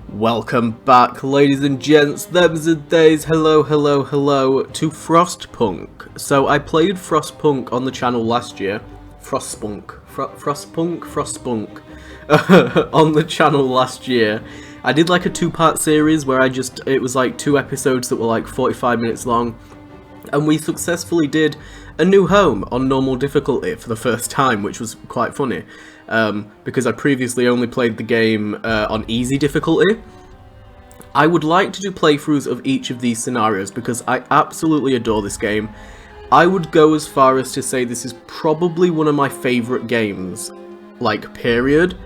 Welcome back, ladies and gents, thems and days, hello to Frostpunk. So I played Frostpunk on the channel last year. Frostpunk on the channel last year. I did like a two-part series where it was like 2 episodes that were like 45 minutes long. And we successfully did a new home on normal difficulty for the first time, which was quite funny. Because I previously only played the game on easy difficulty. I would like to do playthroughs of each of these scenarios because I absolutely adore this game. I would go as far as to say this is probably one of my favourite games, like, period.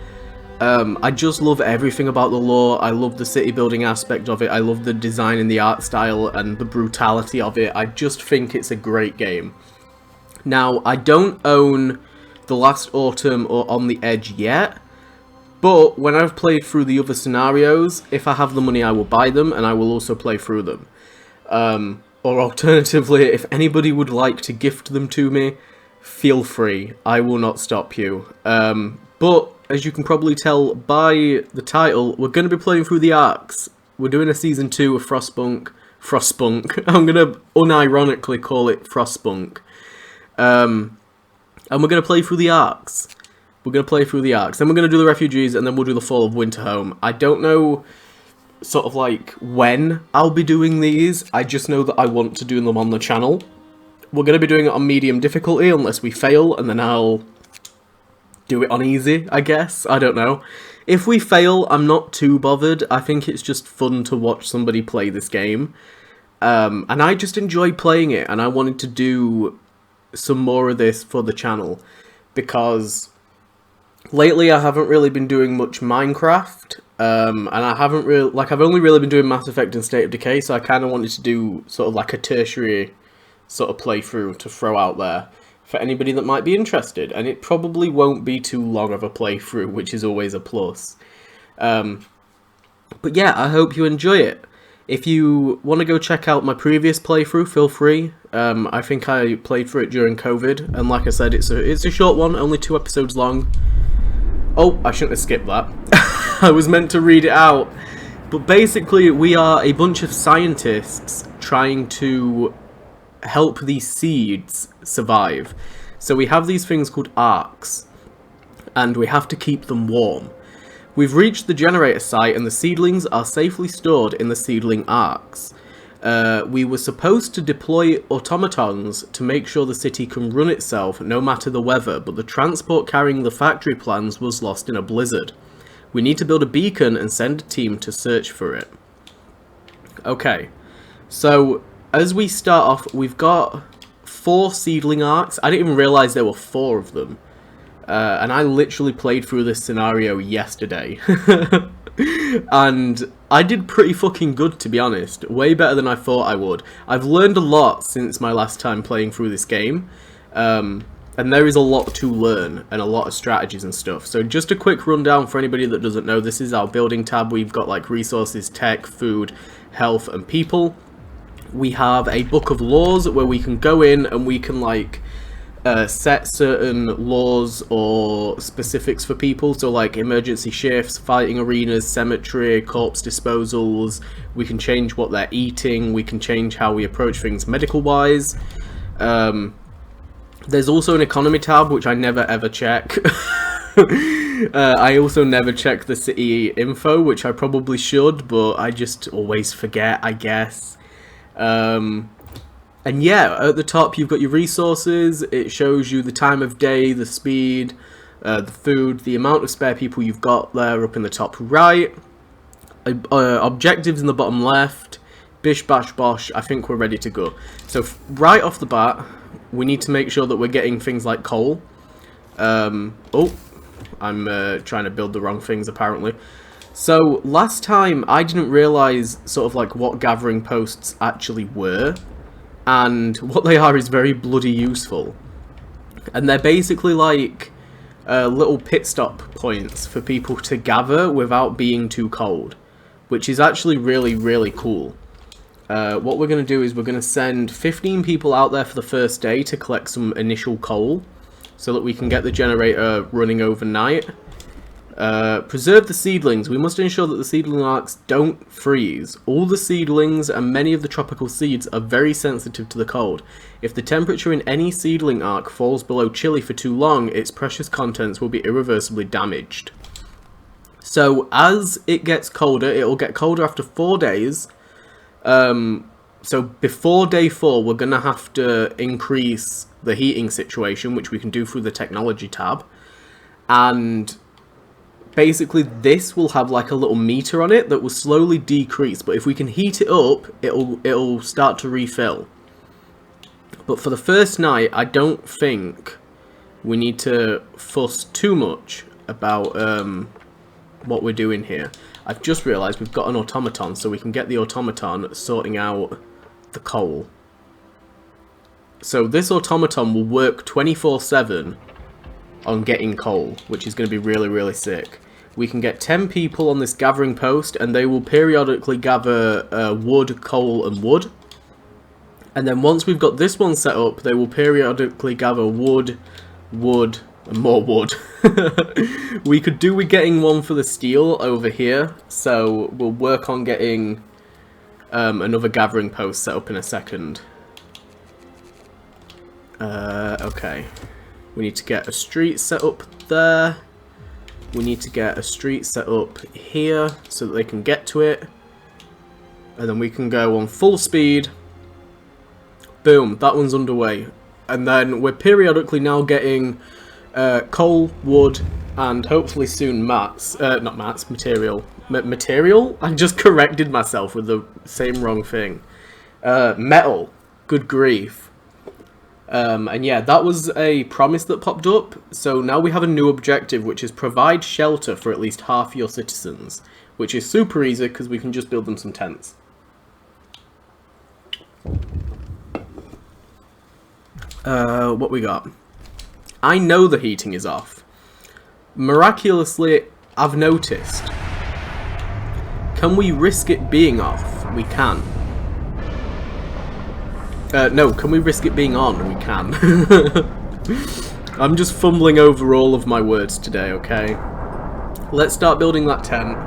I just love everything about the lore. I love the city building aspect of it. I love the design and the art style and the brutality of it. I just think it's a great game. Now, I don't own The Last Autumn or On the Edge yet, but when I've played through the other scenarios, if I have the money I will buy them and I will also play through them. Or alternatively, if anybody would like to gift them to me, feel free, I will not stop you. But as you can probably tell by the title, we're going to be playing through the Arks. We're doing a season 2 of Frostpunk. I'm going to unironically call it Frostpunk. And we're going to play through the Arks. Then we're going to do the refugees, and then we'll do the Fall of Winterhome. I don't know sort of like when I'll be doing these. I just know that I want to do them on the channel. We're going to be doing it on medium difficulty unless we fail, and then I'll do it on easy, I guess. I don't know. If we fail, I'm not too bothered. I think it's just fun to watch somebody play this game. And I just enjoy playing it, and I wanted to do some more of this for the channel because lately I haven't really been doing much Minecraft, and I've only really been doing Mass Effect and State of Decay, so I kind of wanted to do sort of like a tertiary sort of playthrough to throw out there for anybody that might be interested, and it probably won't be too long of a playthrough, which is always a plus. But yeah, I hope you enjoy it. If you want to go check out my previous playthrough, feel free. I think I played through it during COVID, and like I said, it's a short one, only 2 episodes long. Oh, I shouldn't have skipped that. I was meant to read it out. But basically, we are a bunch of scientists trying to help these seeds survive. So we have these things called Arks, and we have to keep them warm. We've reached the generator site, and the seedlings are safely stored in the seedling Arks. We were supposed to deploy automatons to make sure the city can run itself no matter the weather, but the transport carrying the factory plans was lost in a blizzard. We need to build a beacon and send a team to search for it. Okay, so as we start off, we've got 4 seedling Arks. I didn't even realise there were 4 of them. And I literally played through this scenario yesterday. And I did pretty fucking good, to be honest. Way better than I thought I would. I've learned a lot since my last time playing through this game. And there is a lot to learn, and a lot of strategies and stuff. So just a quick rundown for anybody that doesn't know. This is our building tab. We've got like resources, tech, food, health, and people. We have a book of laws where we can go in and we can like set certain laws or specifics for people, so like emergency shifts, fighting arenas, cemetery, corpse disposals. We can change what they're eating, we can change how we approach things medical wise. There's also an economy tab, which I never ever check. I also never check the city info, which I probably should, but I just always forget, I guess. And yeah, at the top you've got your resources. It shows you the time of day, the speed, the food, the amount of spare people you've got there up in the top right. Objectives in the bottom left. Bish bash bosh, I think we're ready to go. So right off the bat, we need to make sure that we're getting things like coal. Oh, I'm trying to build the wrong things apparently. So last time I didn't realise sort of like what gathering posts actually were. And what they are is very bloody useful. And they're basically like little pit stop points for people to gather without being too cold, which is actually really, really cool. What we're going to do is we're going to send 15 people out there for the first day to collect some initial coal so that we can get the generator running overnight. Preserve the seedlings. We must ensure that the seedling arcs don't freeze. All the seedlings and many of the tropical seeds are very sensitive to the cold. If the temperature in any seedling arc falls below chilly for too long, its precious contents will be irreversibly damaged. So as it gets colder, it will get colder after 4 days. So before day 4, we're going to have to increase the heating situation, which we can do through the technology tab. And basically this will have like a little meter on it that will slowly decrease, but if we can heat it up, it'll start to refill. But for the first night, I don't think we need to fuss too much about what we're doing here. I've just realised we've got an automaton, so we can get the automaton sorting out the coal. So this automaton will work 24/7 on getting coal, which is going to be really, really sick. We can get 10 people on this gathering post, and they will periodically gather wood, coal, and wood. And then once we've got this one set up, they will periodically gather wood, and more wood. We could do with getting one for the steel over here, so we'll work on getting another gathering post set up in a second. Okay. We need to get a street set up there. We need to get a street set up here so that they can get to it. And then we can go on full speed. Boom, that one's underway. And then we're periodically now getting coal, wood, and hopefully soon mats. Not mats, material. Material? I just corrected myself with the same wrong thing. Metal. Good grief. And yeah, that was a promise that popped up, so now we have a new objective, which is provide shelter for at least half your citizens, which is super easy because we can just build them some tents. What we got? I know the heating is off. Miraculously, I've noticed. Can we risk it being off? We can. No, can we risk it being on? We can. I'm just fumbling over all of my words today, okay? Let's start building that tent.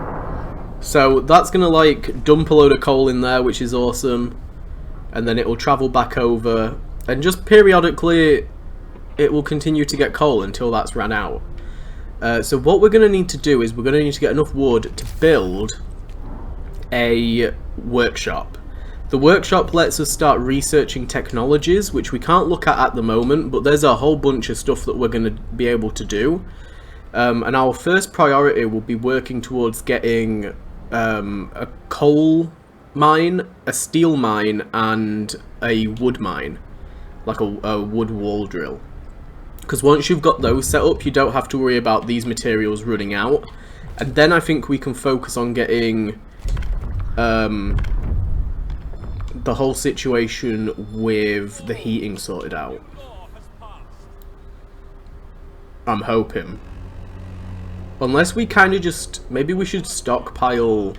So that's gonna like dump a load of coal in there, which is awesome. And then it will travel back over. And just periodically, it will continue to get coal until that's ran out. So what we're gonna need to do is we're gonna need to get enough wood to build a workshop. The workshop lets us start researching technologies, which we can't look at the moment, but there's a whole bunch of stuff that we're going to be able to do. And our first priority will be working towards getting a coal mine, a steel mine, and a wood mine, like a wood wall drill. Because once you've got those set up, you don't have to worry about these materials running out. And then I think we can focus on getting the whole situation with the heating sorted out. I'm hoping. Unless we kind of just... Maybe we should stockpile...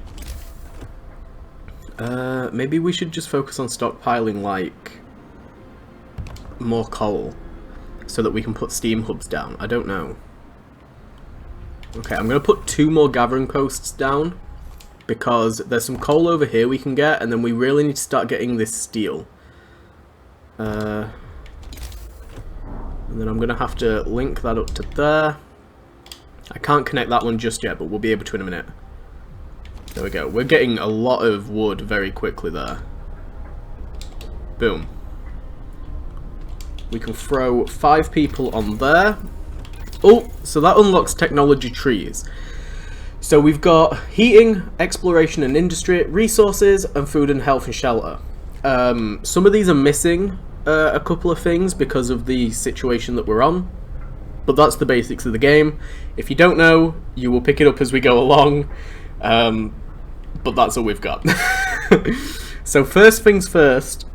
maybe we should just focus on stockpiling, like, more coal. So that we can put steam hubs down. I don't know. Okay, I'm going to put 2 more gathering posts down. Because there's some coal over here we can get, and then we really need to start getting this steel. And then I'm going to have to link that up to there. I can't connect that one just yet, but we'll be able to in a minute. There we go. We're getting a lot of wood very quickly there. Boom. We can throw 5 people on there. Oh, so that unlocks technology trees. So we've got heating, exploration and industry, resources, and food and health and shelter. Some of these are missing a couple of things because of the situation that we're on. But that's the basics of the game. If you don't know, you will pick it up as we go along. But that's all we've got. So first things first,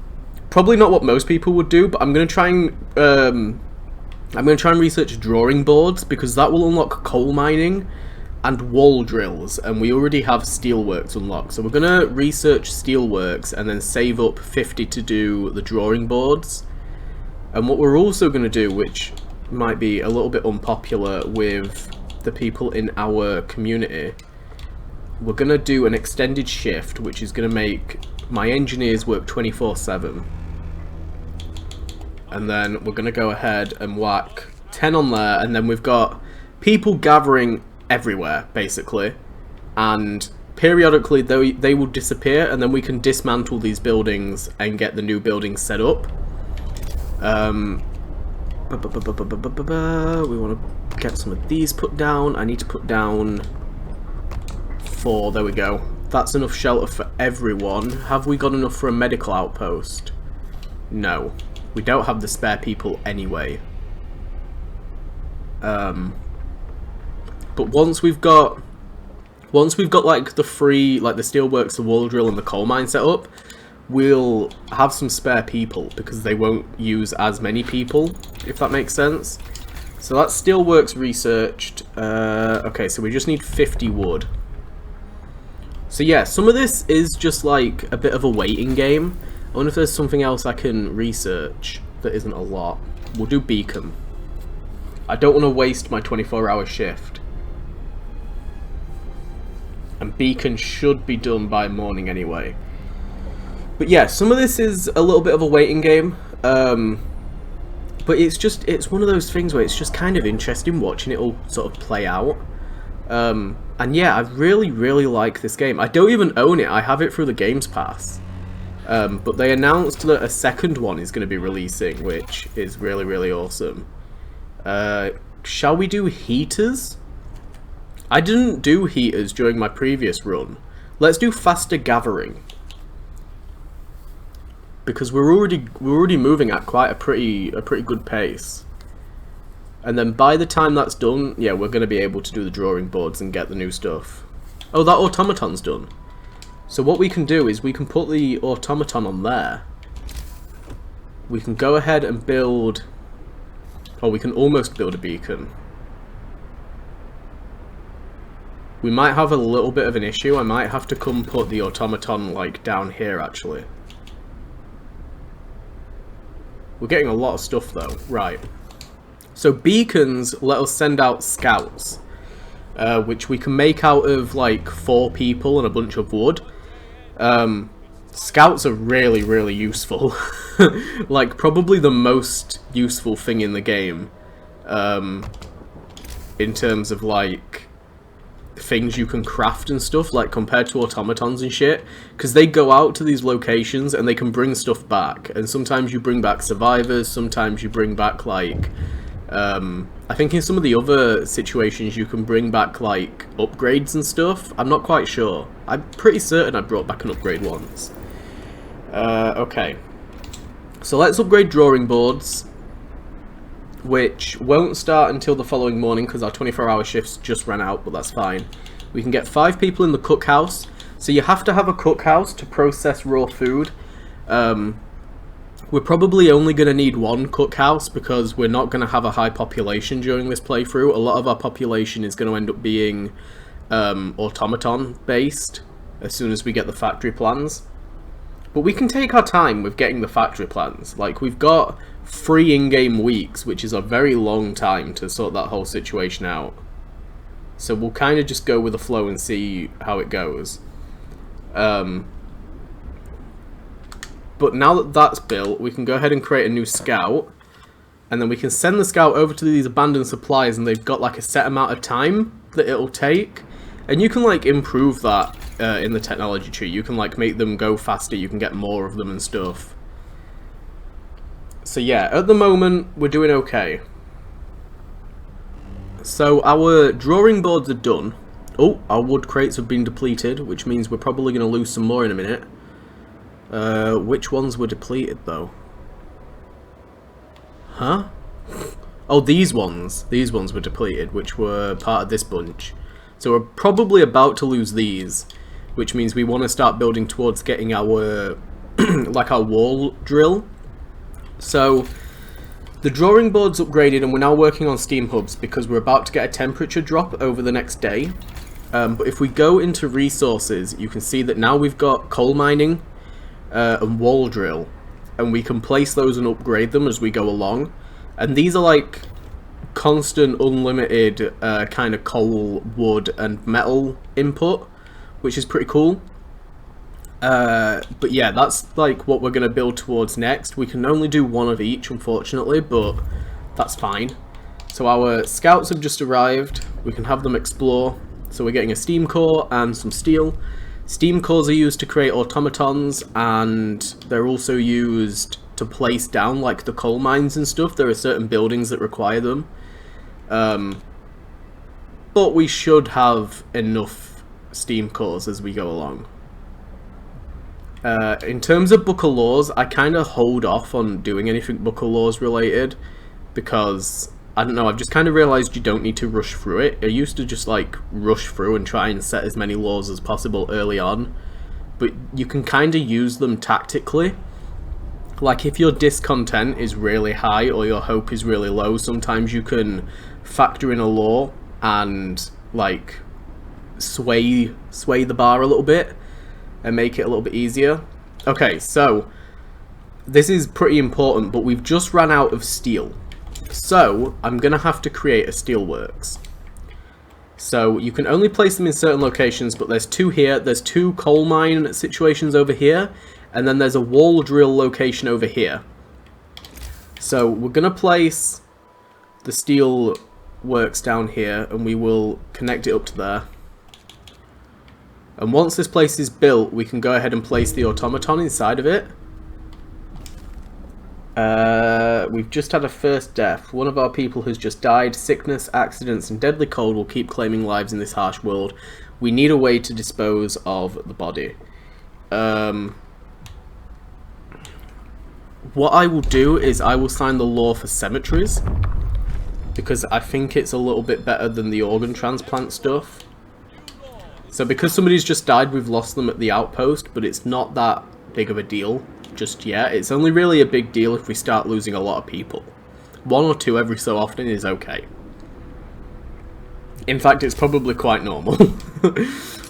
probably not what most people would do, but I'm going to try and research drawing boards, because that will unlock coal mining and wall drills, and we already have steelworks unlocked. So we're going to research steelworks and then save up 50 to do the drawing boards. And what we're also going to do, which might be a little bit unpopular with the people in our community, we're going to do an extended shift, which is going to make my engineers work 24/7. And then we're going to go ahead and whack 10 on there, and then we've got people gathering everywhere, basically. And periodically they will disappear, and then we can dismantle these buildings and get the new buildings set up. We want to get some of these put down. I need to put down 4. There we go. That's enough shelter for everyone. Have we got enough for a medical outpost? No. We don't have the spare people anyway. But once we've got like the free, like the steelworks, the wall drill, and the coal mine set up, we'll have some spare people because they won't use as many people, if that makes sense. So that's steelworks researched. Okay, so we just need 50 wood. So yeah, some of this is just like a bit of a waiting game. I wonder if there's something else I can research that isn't a lot. We'll do beacon. I don't want to waste my 24-hour shift. And beacon should be done by morning anyway. But yeah, some of this is a little bit of a waiting game. But it's one of those things where it's just kind of interesting watching it all sort of play out. And yeah, I really, really like this game. I don't even own it. I have it through the Games Pass. But they announced that a second one is going to be releasing, which is really, really awesome. Shall we do heaters? I didn't do heaters during my previous run. Let's do faster gathering. Because we're already moving at quite a pretty good pace. And then by the time that's done, yeah, we're going to be able to do the drawing boards and get the new stuff. Oh, that automaton's done. So what we can do is we can put the automaton on there. We can go ahead and build... or we can almost build a beacon. We might have a little bit of an issue. I might have to come put the automaton like down here actually. We're getting a lot of stuff though. Right. So beacons let us send out scouts, which we can make out of like 4 people and a bunch of wood. Scouts are really, really useful. Like probably the most useful thing in the game, in terms of like things you can craft and stuff, like compared to automatons and shit, because they go out to these locations and they can bring stuff back, and sometimes you bring back survivors, sometimes you bring back like I think in some of the other situations you can bring back like upgrades and stuff. I'm not quite sure. I'm pretty certain I brought back an upgrade once. Okay, so let's upgrade drawing boards, which won't start until the following morning because our 24-hour shifts just ran out, but that's fine. We can get 5 people in the cookhouse. So you have to have a cookhouse to process raw food. We're probably only going to need 1 cookhouse because we're not going to have a high population during this playthrough. A lot of our population is going to end up being automaton based as soon as we get the factory plans. But we can take our time with getting the factory plans. Like, we've got 3 in-game weeks, which is a very long time to sort that whole situation out. So we'll kind of just go with the flow and see how it goes. But now that that's built, we can go ahead and create a new scout. And then we can send the scout over to these abandoned supplies, and they've got like a set amount of time that it'll take. And you can like improve that in the technology tree. You can like make them go faster, you can get more of them and stuff. So yeah, at the moment, we're doing okay. So our drawing boards are done. Oh, our wood crates have been depleted, which means we're probably going to lose some more in a minute. Which ones were depleted though? Huh? Oh, these ones. These ones were depleted, which were part of this bunch. So we're probably about to lose these, which means we want to start building towards getting our like our wall drill. So the drawing board's upgraded, and we're now working on steam hubs because we're about to get a temperature drop over the next day. But if we go into resources, you can see that now we've got coal mining and wall drill, and we can place those and upgrade them as we go along. And these are like constant, unlimited kind of coal, wood, and metal input, which is pretty cool. But yeah, that's like what we're going to build towards next. We can only do one of each, unfortunately, but that's fine. So our scouts have just arrived. We can have them explore. So we're getting a steam core and some steel. Steam cores are used to create automatons, and they're also used to place down like the coal mines and stuff. There are certain buildings that require them. But we should have enough steam cores as we go along. In terms of Book of Laws, I kind of hold off on doing anything Book of Laws related, because, I don't know, I've just kind of realised you don't need to rush through it. I used to just like rush through and try and set as many laws as possible early on, but you can kind of use them tactically. Like if your discontent is really high or your hope is really low, sometimes you can factor in a law and like sway the bar a little bit and make it a little bit easier. Okay, so this is pretty important, but we've just ran out of steel. So I'm going to have to create a steelworks. So you can only place them in certain locations, but there's two here. There's two coal mine situations over here, and then there's a wall drill location over here. So we're going to place the steel works down here, and we will connect it up to there. And once this place is built, we can go ahead and place the automaton inside of it. We've just had a first death. One of our people has just died. Sickness, accidents, and deadly cold will keep claiming lives in this harsh world. We need a way to dispose of the body. What I will do is I will sign the law for cemeteries, because I think it's a little bit better than the organ transplant stuff. So because somebody's just died, we've lost them at the outpost, but it's not that big of a deal just yet. It's only really a big deal if we start losing a lot of people. One or two every so often is okay. In fact, it's probably quite normal.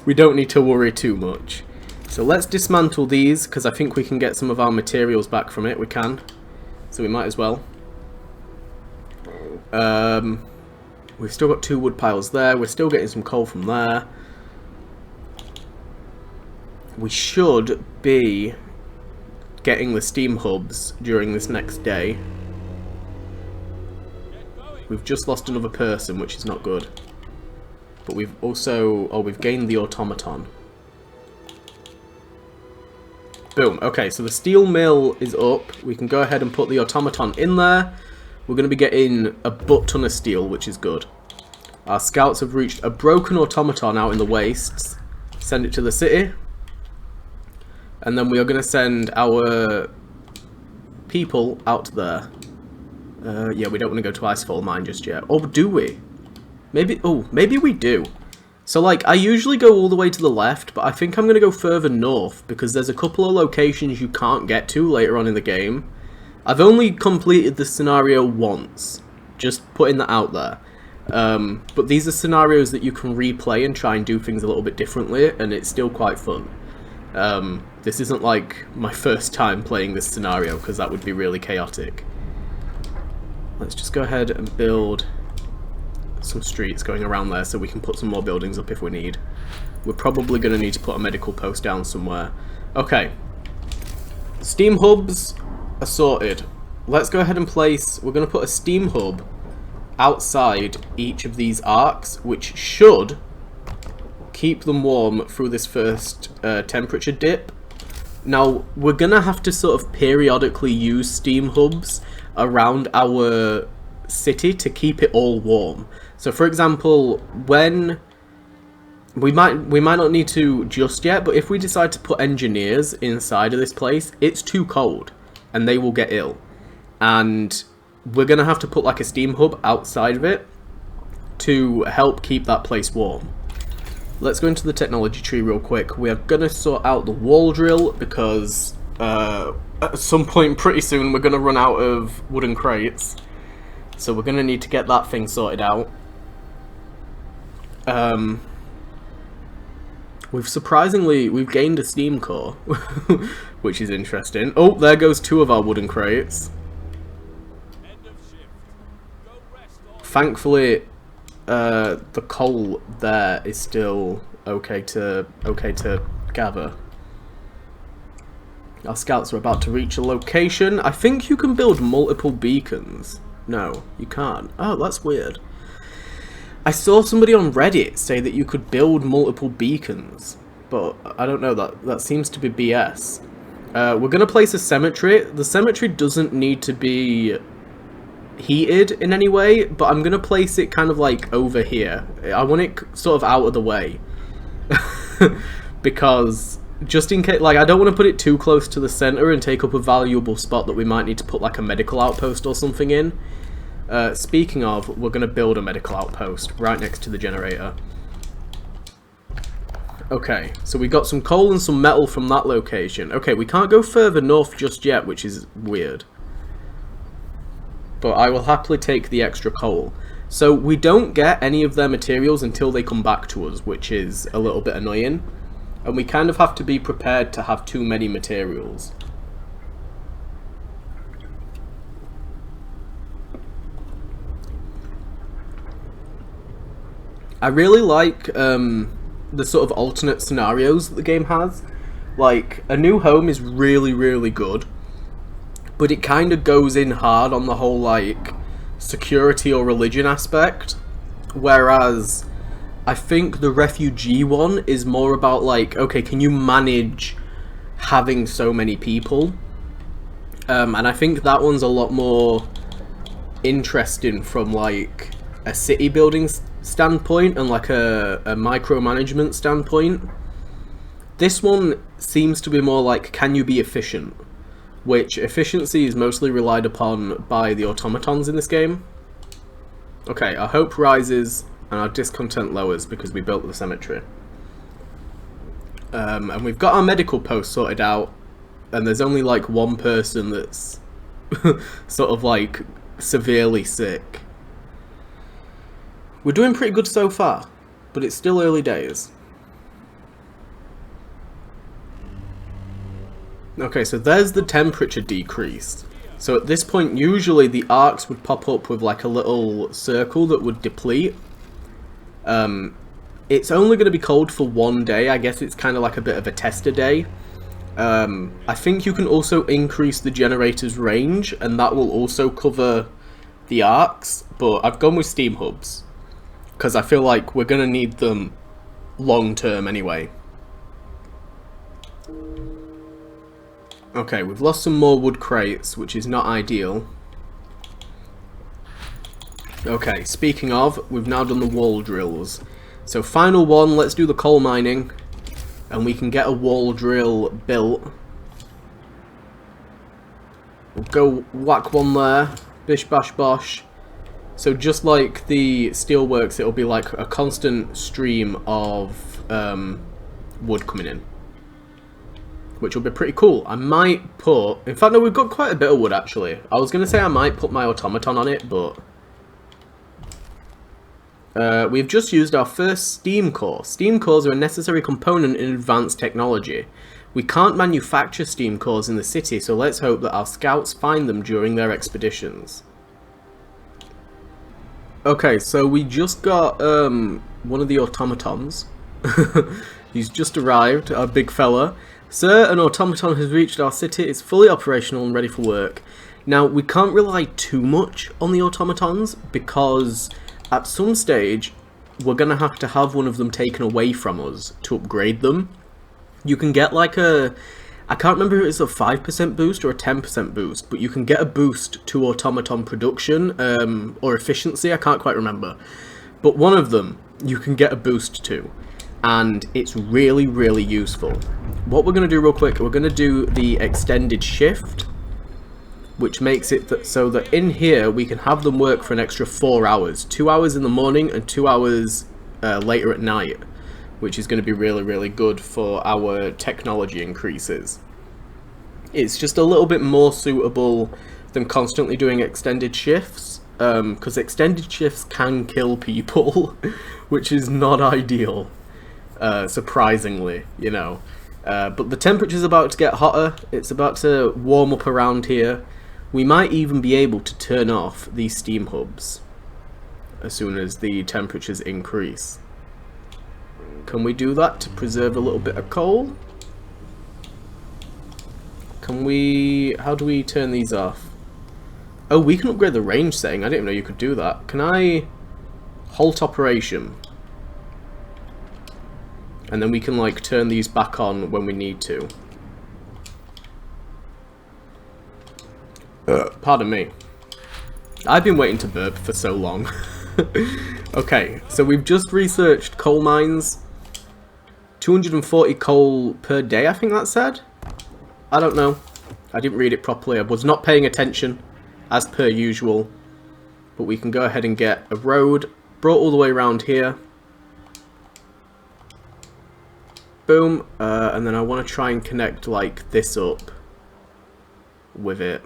We don't need to worry too much. So let's dismantle these, because I think we can get some of our materials back from it. We can. So we might as well. We've still got 2 wood piles there. We're still getting some coal from there. We should be getting the steam hubs during this next day. We've just lost another person, which is not good. But we've also... oh, we've gained the automaton. Boom. Okay, so the steel mill is up. We can go ahead and put the automaton in there. We're going to be getting a butt ton of steel, which is good. Our scouts have reached a broken automaton out in the wastes. Send it to the city. And then we are going to send our people out there. Yeah, we don't want to go to Icefall Mine just yet. Or do we? Maybe, oh, maybe we do. So, like, I usually go all the way to the left, but I think I'm going to go further north, because there's a couple of locations you can't get to later on in the game. I've only completed this scenario once, just putting that out there. But these are scenarios that you can replay and try and do things a little bit differently, and it's still quite fun. This isn't like my first time playing this scenario, because that would be really chaotic. Let's just go ahead and build some streets going around there so we can put some more buildings up if we need. We're probably going to need to put a medical post down somewhere. Okay. Steam hubs are sorted. Let's go ahead and place... we're going to put a steam hub outside each of these arcs, which should keep them warm through this first temperature dip. Now, we're going to have to sort of periodically use steam hubs around our city to keep it all warm. So, for example, when... we might not need to just yet, but if we decide to put engineers inside of this place, it's too cold, and they will get ill. And we're going to have to put like a steam hub outside of it to help keep that place warm. Let's go into the technology tree real quick. We are going to sort out the wall drill, because at some point pretty soon we're going to run out of wooden crates. So we're going to need to get that thing sorted out. We've gained a steam core, which is interesting. Oh, there goes 2 of our wooden crates. Thankfully, the coal there is still okay to gather. Our scouts are about to reach a location. I think you can build multiple beacons. No, you can't. Oh, that's weird. I saw somebody on Reddit say that you could build multiple beacons, but I don't know, that seems to be BS. We're going to place a cemetery. The cemetery doesn't need to be heated in any way, but I'm going to place it kind of like over here. I want it sort of out of the way. Because just in case, like, I don't want to put it too close to the center and take up a valuable spot that we might need to put like a medical outpost or something in. Speaking of, we're going to build a medical outpost right next to the generator. Okay, so we got some coal and some metal from that location. Okay, we can't go further north just yet, which is weird. But I will happily take the extra coal. So we don't get any of their materials until they come back to us, which is a little bit annoying. And we kind of have to be prepared to have too many materials. I really like the sort of alternate scenarios that the game has. Like, A New Home is really, really good, but it kind of goes in hard on the whole, like, security or religion aspect. Whereas I think the refugee one is more about, like, okay, can you manage having so many people? And I think that one's a lot more interesting from, like, a city building standpoint and, like, a micromanagement standpoint. This one seems to be more like, can you be efficient? Which efficiency is mostly relied upon by the automatons in this game. Okay, our hope rises and our discontent lowers because we built the cemetery. And we've got our medical post sorted out, and there's only like one person that's sort of like severely sick. We're doing pretty good so far, but it's still early days. Okay, so there's the temperature decrease. So at this point, usually the arcs would pop up with like a little circle that would deplete. It's only going to be cold for one day. I guess it's kind of like a bit of a tester day. I think you can also increase the generator's range, and that will also cover the arcs, but I've gone with steam hubs, because I feel like we're going to need them long term anyway. Okay, we've lost some more wood crates, which is not ideal. Okay, speaking of, we've now done the wall drills. So final one, let's do the coal mining, and we can get a wall drill built. We'll go whack one there, bish bash bosh. So just like the steelworks, it'll be like a constant stream of wood coming in, which will be pretty cool. I might put... In fact, no, we've got quite a bit of wood, actually. I was going to say I might put my automaton on it, but... we've just used our first steam core. Steam cores are a necessary component in advanced technology. We can't manufacture steam cores in the city, so let's hope that our scouts find them during their expeditions. Okay, so we just got one of the automatons. He's just arrived, our big fella. Sir, an automaton has reached our city. It's fully operational and ready for work. Now, we can't rely too much on the automatons, because at some stage, we're going to have one of them taken away from us to upgrade them. You can get like a... I can't remember if it's a 5% boost or a 10% boost, but you can get a boost to automaton production, or efficiency, I can't quite remember. But one of them, you can get a boost to, and it's really, really useful. What we're going to do real quick, we're going to do the extended shift, which makes it so that in here we can have them work for an extra 4 hours. 2 hours in the morning and 2 hours later at night, which is going to be really, really good for our technology increases. It's just a little bit more suitable than constantly doing extended shifts, because extended shifts can kill people, which is not ideal, surprisingly, you know. But the temperature's about to get hotter, it's about to warm up around here. We might even be able to turn off these steam hubs. as soon as the temperatures increase. Can we do that to preserve a little bit of coal? Can we... how do we turn these off? Oh, we can upgrade the range setting. I didn't know you could do that. Can I... halt operation? And then we can, like, turn these back on when we need to. Pardon me. I've been waiting to burp for so long. Okay, so we've just researched coal mines. 240 coal per day, I think that said? I don't know. I didn't read it properly. I was not paying attention, as per usual. But we can go ahead and get a road brought all the way around here. Boom. And then I want to try and connect, like, this up with it.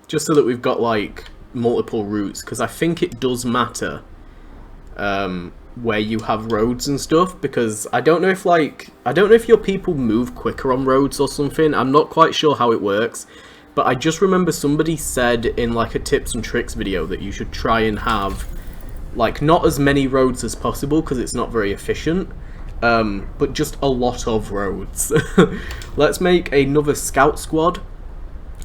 Just so that we've got, like, multiple routes, because I think it does matter where you have roads and stuff, because I don't know if, like, I don't know if your people move quicker on roads or something. I'm not quite sure how it works, but I just remember somebody said in, like, a tips and tricks video that you should try and have, like, not as many roads as possible, because it's not very efficient, but just a lot of roads. Let's make another scout squad.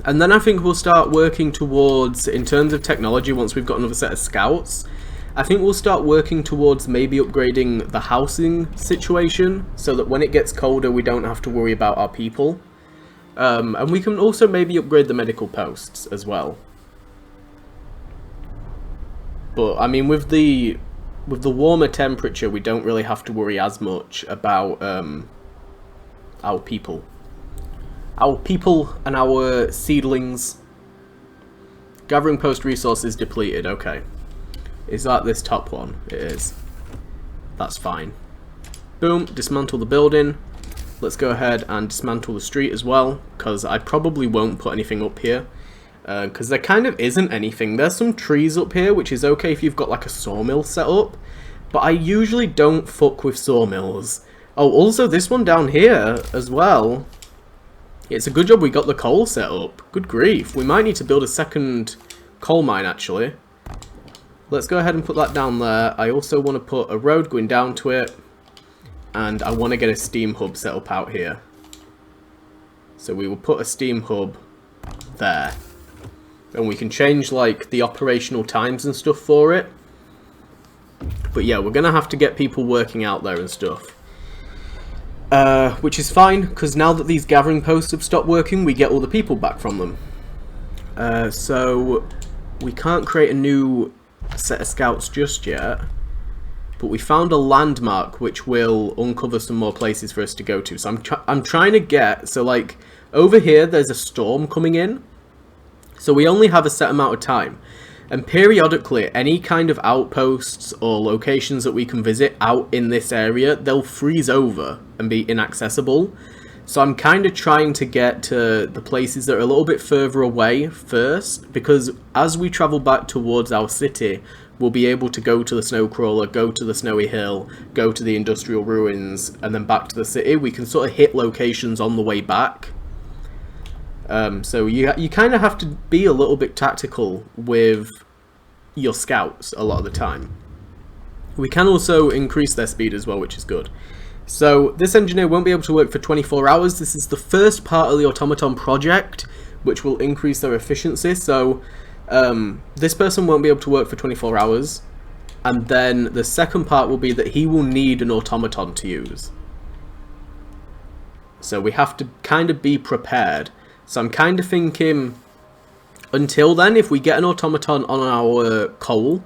And then I think we'll start working towards, in terms of technology, once we've got another set of scouts, I think we'll start working towards maybe upgrading the housing situation, so that when it gets colder we don't have to worry about our people. And we can also maybe upgrade the medical posts as well. But, I mean, with the warmer temperature, we don't really have to worry as much about our people. Our people and our seedlings. Gathering post resources depleted, okay. Is that this top one? It is. That's fine. Boom, dismantle the building. Let's go ahead and dismantle the street as well, because I probably won't put anything up here. Because there kind of isn't anything. There's some trees up here, which is okay if you've got like a sawmill set up. But I usually don't fuck with sawmills. Oh, also this one down here as well. It's a good job we got the coal set up. Good grief. We might need to build a second coal mine, actually. Let's go ahead and put that down there. I also want to put a road going down to it. And I want to get a steam hub set up out here. So we will put a steam hub there. And we can change, like, the operational times and stuff for it. But yeah, we're going to have to get people working out there and stuff. Which is fine, because now that these gathering posts have stopped working, we get all the people back from them. So we can't create a new set of scouts just yet, but we found a landmark which will uncover some more places for us to go to. So I'm trying to get, so like over here there's a storm coming in, so we only have a set amount of time. And periodically, any kind of outposts or locations that we can visit out in this area, they'll freeze over and be inaccessible. So I'm kind of trying to get to the places that are a little bit further away first, because as we travel back towards our city, we'll be able to go to the Snowcrawler, go to the Snowy Hill, go to the Industrial Ruins, and then back to the city. We can sort of hit locations on the way back. So you kind of have to be a little bit tactical with your scouts a lot of the time. We can also increase their speed as well, which is good. So this engineer won't be able to work for 24 hours. This is the first part of the automaton project, which will increase their efficiency. So this person won't be able to work for 24 hours. And then the second part will be that he will need an automaton to use. So we have to kind of be prepared. So I'm kind of thinking, until then, if we get an automaton on our coal,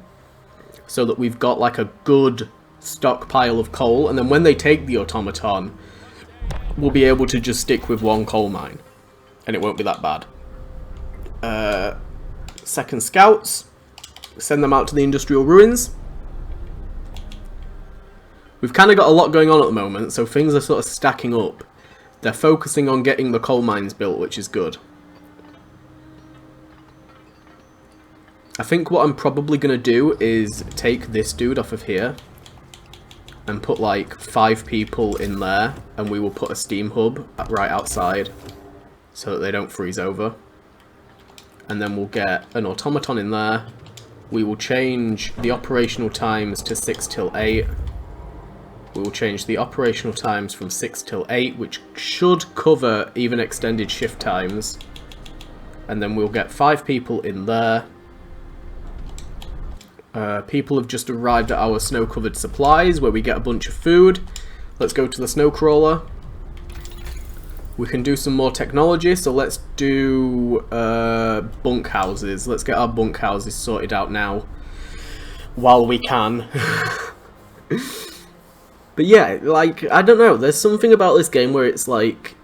so that we've got like a good stockpile of coal, and then when they take the automaton, we'll be able to just stick with one coal mine, and it won't be that bad. Second scouts, send them out to the Industrial Ruins. We've kind of got a lot going on at the moment, so things are sort of stacking up. They're focusing on getting the coal mines built, which is good. I think what I'm probably going to do is take this dude off of here and put like 5 people in there, and we will put a steam hub right outside so that they don't freeze over. And then we'll get an automaton in there, We will change the operational times to 6 till 8. We will change the operational times from 6 till 8, which should cover even extended shift times. And then we'll get 5 people in there. People have just arrived at our snow-covered supplies, where we get a bunch of food. Let's go to the snow crawler. We can do some more technology, so let's do bunk houses. Let's get our bunk houses sorted out now, while we can. But yeah, like, I don't know, there's something about this game where it's like,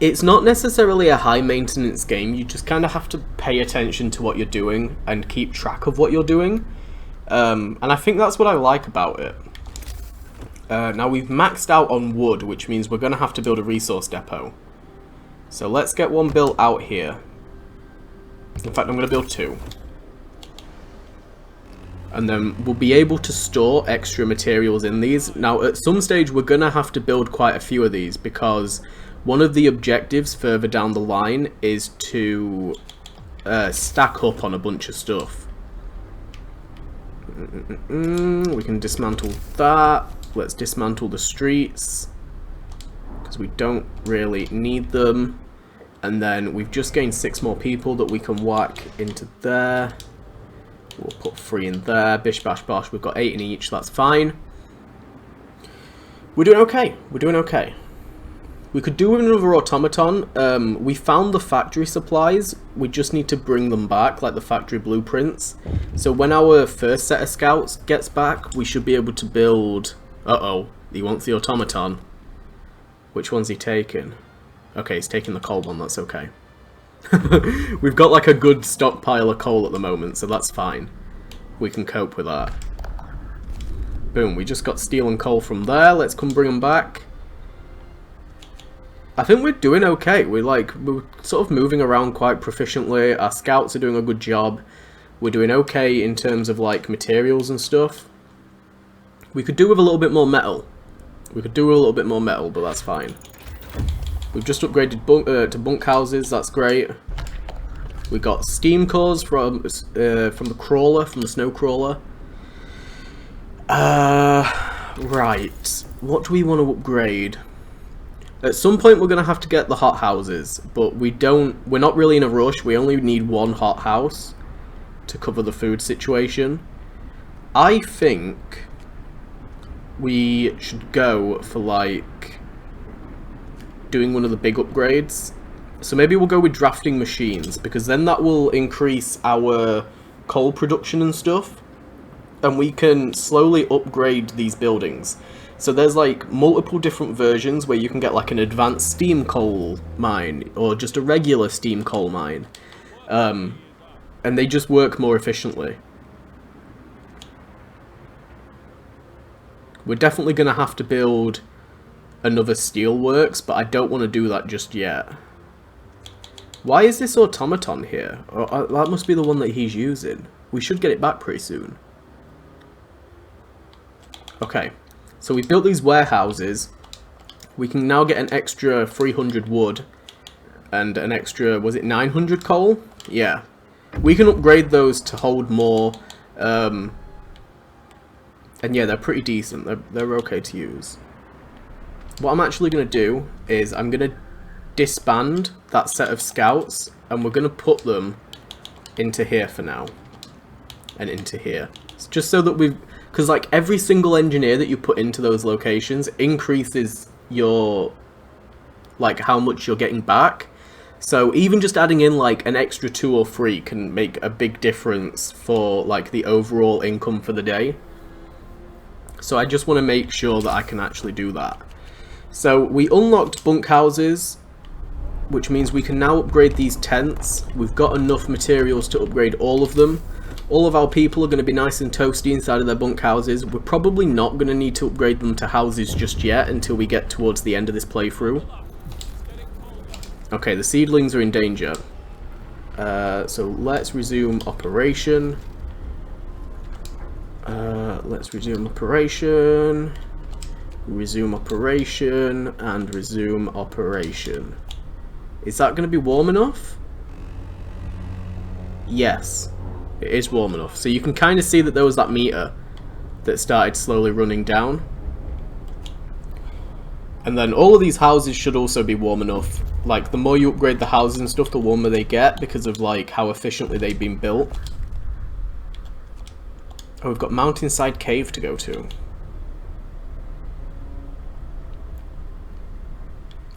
it's not necessarily a high maintenance game, you just kind of have to pay attention to what you're doing and keep track of what you're doing. And I think that's what I like about it. Now we've maxed out on wood, which means we're going to have to build a resource depot. So let's get one built out here. In fact, I'm going to build 2. And then we'll be able to store extra materials in these. Now, at some stage, we're going to have to build quite a few of these, because one of the objectives further down the line is to stack up on a bunch of stuff. We can dismantle that. Let's dismantle the streets, because we don't really need them. And then we've just gained 6 more people that we can whack into there. We'll put 3 in there. Bish bash bosh. We've got 8 in each. That's fine. We're doing okay. We're doing okay. We could do another automaton. We found the factory supplies. We just need to bring them back, like the factory blueprints. So when our first set of scouts gets back, we should be able to build... Uh-oh. He wants the automaton. Which one's he taking? Okay, he's taking the coal one. That's okay. We've got like a good stockpile of coal at the moment, so that's fine. We can cope with that. Boom, we just got steel and coal from there. Let's come bring them back. I think we're doing okay. We're sort of moving around quite proficiently. Our scouts are doing a good job. We're doing okay in terms of like materials and stuff. We could do with a little bit more metal. We could do with a little bit more metal, but that's fine. We've just upgraded to bunk houses. That's great. We got steam cores from the crawler, from the snow crawler. Right. What do we want to upgrade? At some point, we're gonna have to get the hot houses, but we're not really in a rush. We only need 1 hot house to cover the food situation. I think we should go for like doing one of the big upgrades. So maybe we'll go with drafting machines, because then that will increase our coal production and stuff, and we can slowly upgrade these buildings. So there's like multiple different versions where you can get like an advanced steam coal mine or just a regular steam coal mine, and they just work more efficiently. We're definitely going to have to build another steelworks, but I don't want to do that just yet. Why is this automaton here? Oh, that must be the one that he's using. We should get it back pretty soon. Okay, so we built these warehouses. We can now get an extra 300 wood and an extra, was it 900 coal? Yeah. We can upgrade those to hold more, and yeah, they're pretty decent. They're okay to use. What I'm actually going to do is I'm going to disband that set of scouts, and we're going to put them into here for now. And into here. It's just so that we've... Because like every single engineer that you put into those locations increases your... like how much you're getting back. So even just adding in like an extra 2 or 3 can make a big difference for like the overall income for the day. So I just want to make sure that I can actually do that. So we unlocked bunk houses, which means we can now upgrade these tents. We've got enough materials to upgrade all of them. All of our people are going to be nice and toasty inside of their bunk houses. We're probably not going to need to upgrade them to houses just yet until we get towards the end of this playthrough. Okay, the seedlings are in danger. So let's resume operation. Let's resume operation. Resume operation and resume operation. Is that going to be warm enough? Yes. It is warm enough. So you can kind of see that there was that meter that started slowly running down. And then all of these houses should also be warm enough. Like, the more you upgrade the houses and stuff, the warmer they get because of, like, how efficiently they've been built. Oh, we've got Mountainside Cave to go to.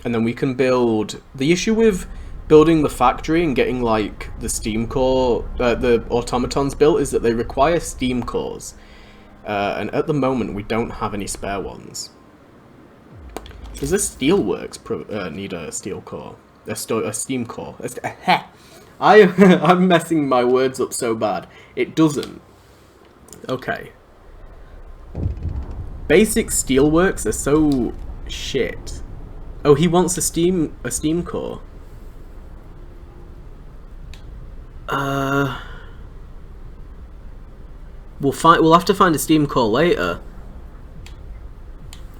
And then we can build... The issue with building the factory and getting, like, the steam core, the automatons built is that they require steam cores. And at the moment, we don't have any spare ones. Does this steelworks need a steel core? A steam core? I'm messing my words up so bad. It doesn't. Okay. Basic steelworks are so shit. Oh, he wants a steam core. We'll have to find a steam core later.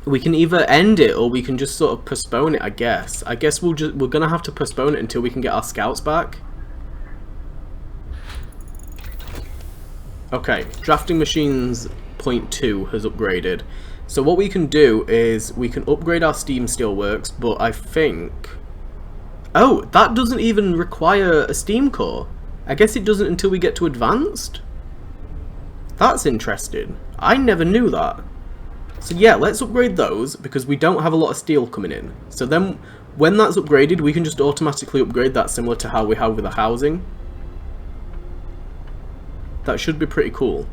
We can either end it or we can just sort of postpone it, I guess. I guess we're gonna have to postpone it until we can get our scouts back. Okay, drafting machines 0.2 has upgraded. So what we can do is we can upgrade our steam steelworks, but I think... Oh, that doesn't even require a steam core. I guess it doesn't until we get to advanced? That's interesting. I never knew that. So yeah, let's upgrade those, because we don't have a lot of steel coming in. So then, when that's upgraded, we can just automatically upgrade that, similar to how we have with the housing. That should be pretty cool.